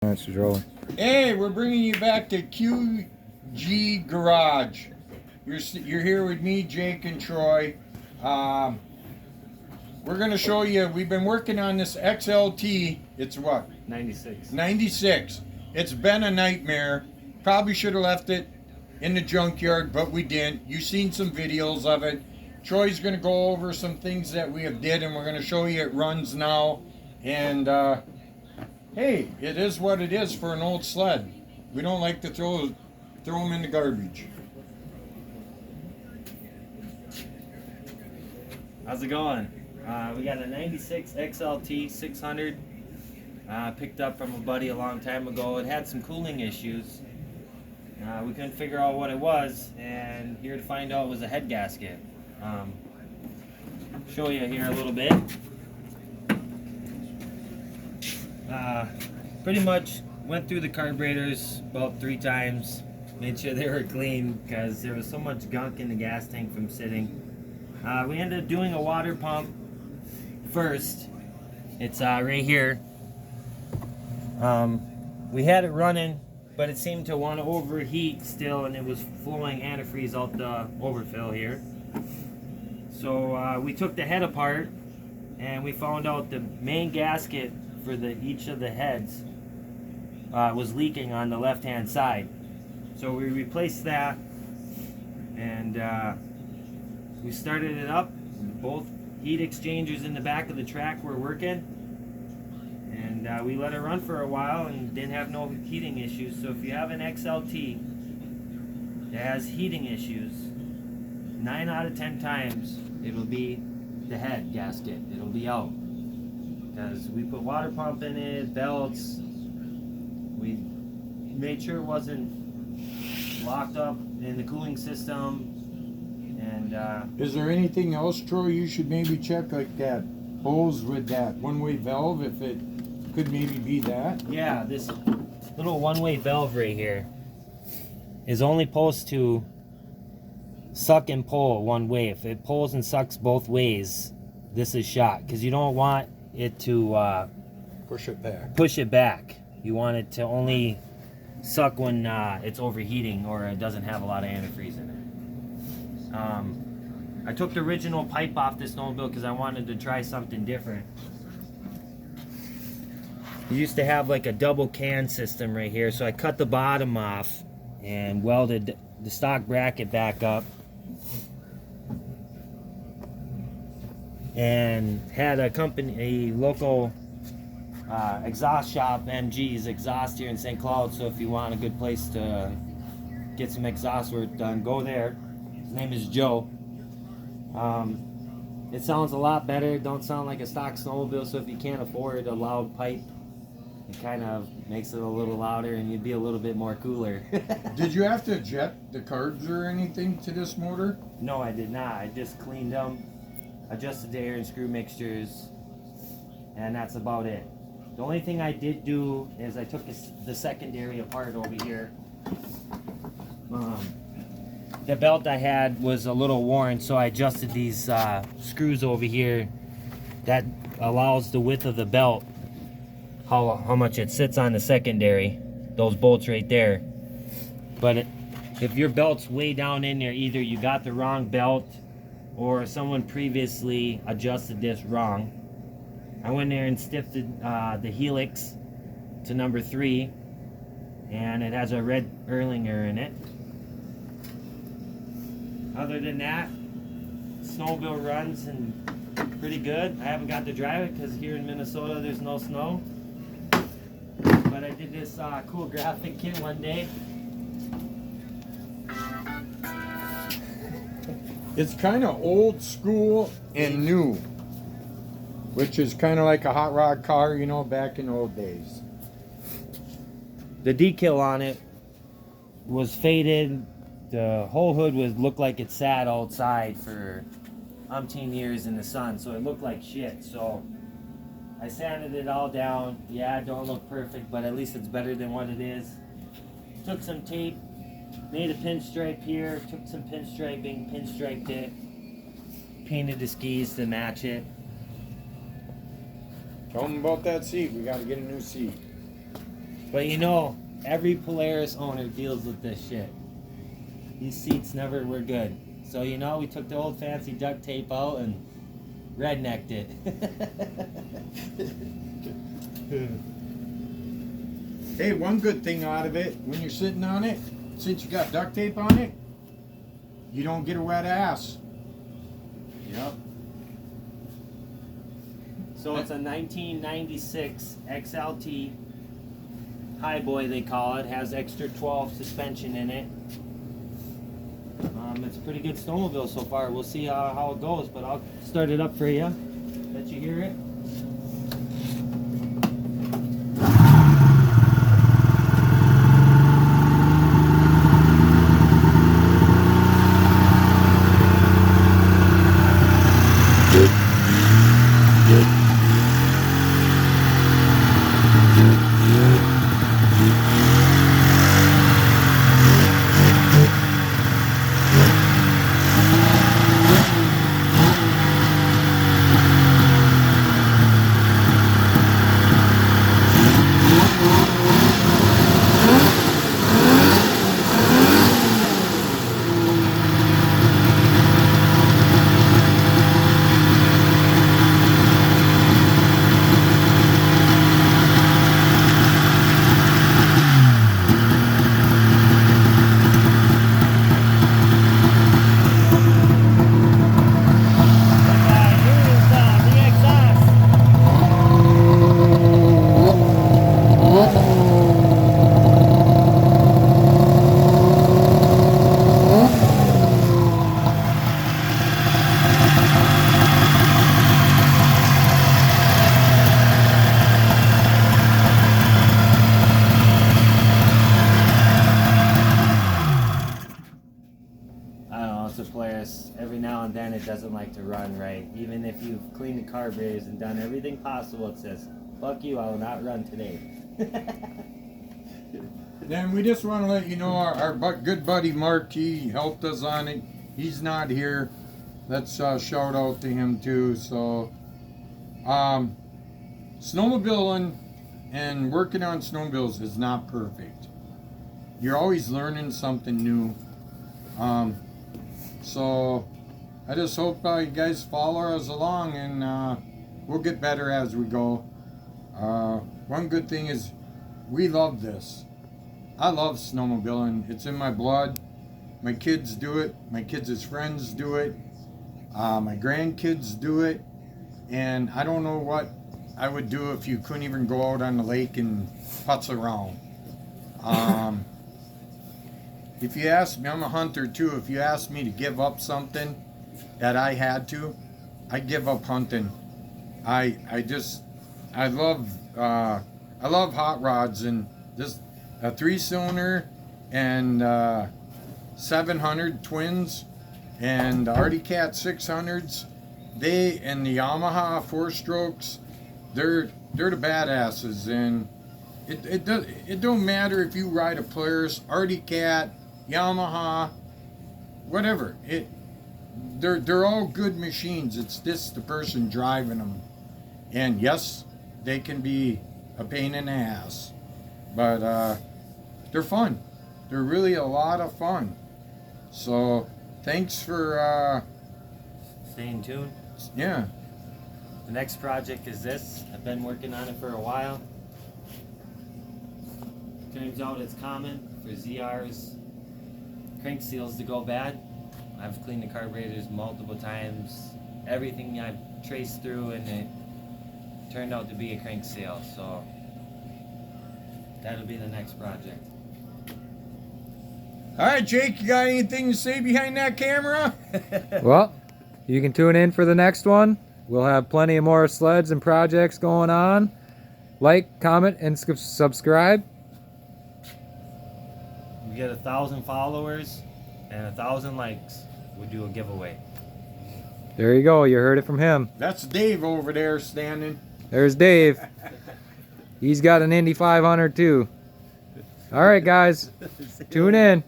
That's rolling. Hey, we're bringing you back to QG Garage. You're here with me, Jake and Troy. We're going to show you, we've been working on this XLT. It's what? 96. 96. It's been a nightmare. Probably should have left it in the junkyard, but we didn't. You've seen some videos of it. Troy's going to go over some things that we have did, and we're going to show you it runs now. And hey, it is what it is for an old sled. We don't like to throw them in the garbage. How's it going? We got a 96 XLT 600 picked up from a buddy a long time ago. It had some cooling issues. We couldn't figure out what it was, and here to find out was a head gasket. Show you here a little bit. Pretty much went through the carburetors about 3 times, made sure they were clean because there was so much gunk in the gas tank from sitting. We ended up doing a water pump first. It's right here. We had it running, but it seemed to want to overheat still, and it was flowing antifreeze out the overfill here. So we took the head apart, and we found out the main gasket for each of the heads was leaking on the left-hand side. So we replaced that, and we started it up. Both heat exchangers in the back of the track were working, and we let it run for a while and didn't have no heating issues. So if you have an XLT that has heating issues, 9 out of 10 times it'll be the head gasket. It'll be out because we put water pump in it, belts. We made sure it wasn't locked up in the cooling system. And Is there anything else, Troy, you should maybe check, like that hose with that one-way valve, if it could maybe be that? yeah, this little one-way valve right here is only supposed to suck and pull one way. If it pulls and sucks both ways, this is shot, because you don't want it to Push it back. push it back. You want it to only suck when it's overheating or it doesn't have a lot of antifreeze in it. I took the original pipe off this snowmobile because I wanted to try something different. We used to have like a double can system right here, so I cut the bottom off and welded the stock bracket back up and had a local exhaust shop, MG's exhaust here in St. Cloud. So if you want a good place to get some exhaust work done, go there. His name is Joe. It sounds a lot better. Don't sound like a stock snowmobile, so if you can't afford a loud pipe, it kind of makes it a little louder and you'd be a little bit more cooler. Did you have to jet the carbs or anything to this motor? No, I did not. I just cleaned them, adjusted the air and screw mixtures, and that's about it. The only thing I did do is I took the secondary apart over here. The belt I had was a little worn, so I adjusted these screws over here. That allows the width of the belt, how much it sits on the secondary, those bolts right there. But if your belt's way down in there, either you got the wrong belt or someone previously adjusted this wrong. I went there and stiffed the helix to number 3, and it has a red Erlinger in it. Other than that, snowmobile runs and pretty good. I haven't got to drive it because here in Minnesota there's no snow. But I did this cool graphic kit one day. It's kind of old school and new, which is kind of like a hot rod car, you know, back in the old days. The decal on it was faded. The whole hood looked like it sat outside for umpteen years in the sun, so it looked like shit. So I sanded it all down. Yeah, it don't look perfect, but at least it's better than what it is. Took some tape, made a pinstripe here, took some pinstriping, pinstriped it, painted the skis to match it. Tell them about that seat. We got to get a new seat. But you know, every Polaris owner deals with this shit. These seats never were good. So you know, we took the old fancy duct tape out and rednecked it. Hey, one good thing out of it, when you're sitting on it, since you got duct tape on it, you don't get a wet ass. Yep. So it's a 1996 XLT Highboy, they call it. Has extra 12 suspension in it. It's a pretty good snowmobile so far. We'll see how it goes, but I'll start it up for you. Let you hear it. Polaris, every now and then it doesn't like to run right. Even if you've cleaned the carburetors and done everything possible, it says, fuck you, I will not run today. Then we just want to let you know our good buddy Mark, he helped us on it. He's not here. Let's shout out to him too. So, snowmobiling and working on snowmobiles is not perfect. You're always learning something new. So I just hope you guys follow us along, and we'll get better as we go. One good thing is we love this. I love snowmobiling. It's in my blood. My kids do it. My kids' friends do it. My grandkids do it. And I don't know what I would do if you couldn't even go out on the lake and putz around. If you ask me, I'm a hunter too. If you ask me to give up something that I had to, I'd give up hunting. I love hot rods, and this a 3-cylinder and 700 twins and the Arctic Cat 600s. They and the Yamaha 4-strokes, they're the badasses, and it don't matter if you ride a Polaris, Arctic Cat, Yamaha, whatever. They're all good machines. It's just the person driving them. And yes, they can be a pain in the ass, but they're fun. They're really a lot of fun. So thanks for staying tuned. Yeah. The next project is this. I've been working on it for a while. Turns out it's common for ZR's crank seals to go bad. I've cleaned the carburetors multiple times. Everything I've traced through, and it turned out to be a crank seal. So that'll be the next project. All right, Jake, you got anything to say behind that camera? Well, you can tune in for the next one. We'll have plenty of more sleds and projects going on. Like, comment, and subscribe. We get 1,000 followers and 1,000 likes, we do a giveaway. There you go. You heard it from him. That's Dave over there standing. There's Dave. He's got an Indy 500 too. All right, guys. Tune in.